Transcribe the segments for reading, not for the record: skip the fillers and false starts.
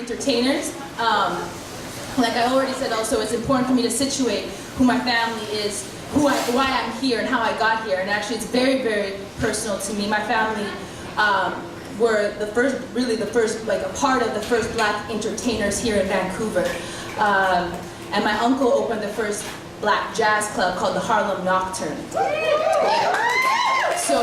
entertainers. Like I already said also, it's important for me to situate who my family is, why I'm here and how I got here. And actually it's very, very personal to me. My family were the first, like a part of the first black entertainers here in Vancouver. And my uncle opened the first black jazz club called the Harlem Nocturne. So,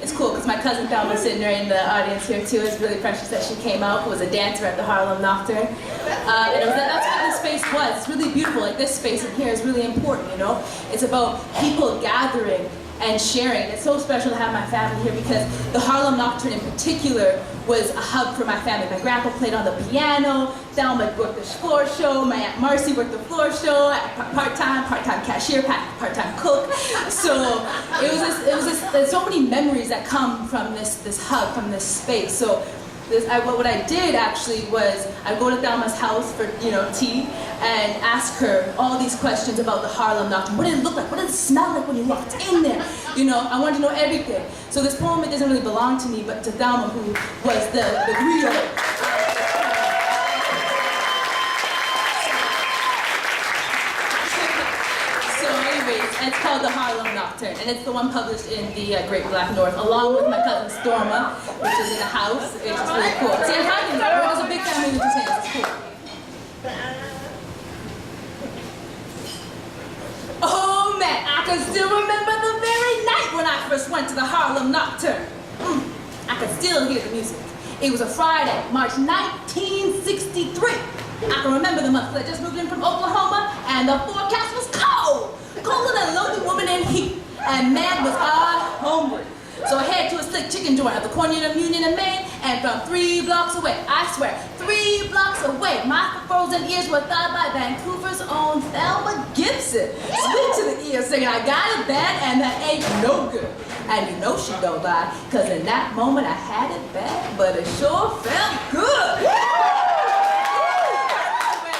it's cool because my cousin Thelma's sitting there in the audience here too. It's really precious that she came out, who was a dancer at the Harlem Nocturne. And that's what this space was. It's really beautiful. Like this space in here is really important, you know? It's about people gathering and sharing. It's so special to have my family here because the Harlem Nocturne in particular was a hub for my family. My grandpa played on the piano, Thelma worked the floor show, my Aunt Marcy worked the floor show, part-time cashier, part-time cook. So there's so many memories that come from this hub, from this space. So what I did actually was I'd go to Thelma's house for tea and ask her all these questions about the Harlem Nocturne. What did it look like? What did it smell like when you walked in there? I wanted to know everything. So this poem, it doesn't really belong to me, but to Thelma, who was the griot. It's called the Harlem Nocturne, and it's the one published in the Great Black North, along with my cousin Storma, which is in the house, which is really cool. See, I'm happy. There's a big family of entertainers. It's cool. Oh man, I can still remember the very night when I first went to the Harlem Nocturne. I can still hear the music. It was a Friday, March 1963. I can remember the month because I just moved in from Oklahoma, and the forecast was cold. Colder than a lonely woman in heat, and man was I hungry. So I headed to a slick chicken joint at the corner of Union and Main, and from 3 blocks away, I swear, 3 blocks away, my frozen ears were thawed by Vancouver's own Thelma Gibson. Sweet to the ear, singing, I got it bad, and that ain't no good. And you know she don't lie, because in that moment I had it bad, but it sure felt good.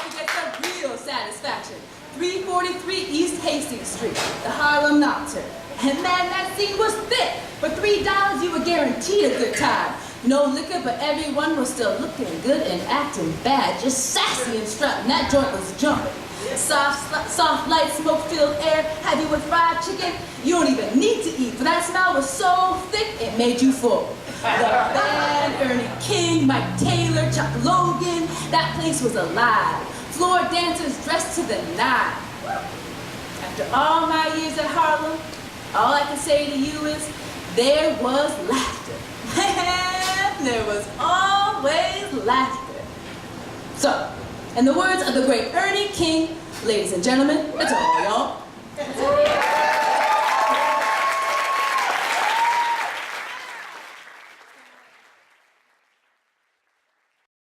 To get some real satisfaction. 343 East Hastings Street, the Harlem Nocturne. And man, that scene was thick. For $3, you were guaranteed a good time. No liquor, but everyone was still looking good and acting bad. Just sassy and strutting. That joint was jumping. Soft, light, smoke-filled air, heavy with fried chicken. You don't even need to eat, for that smell was so thick, it made you full. The band, Ernie King, Mike Taylor, Chuck Logan, that place was alive. Floor dancers dressed to the nine. After all my years at Harlem, all I can say to you is, there was laughter. There was always laughter. So, in the words of the great Ernie King, ladies and gentlemen, that's all, y'all.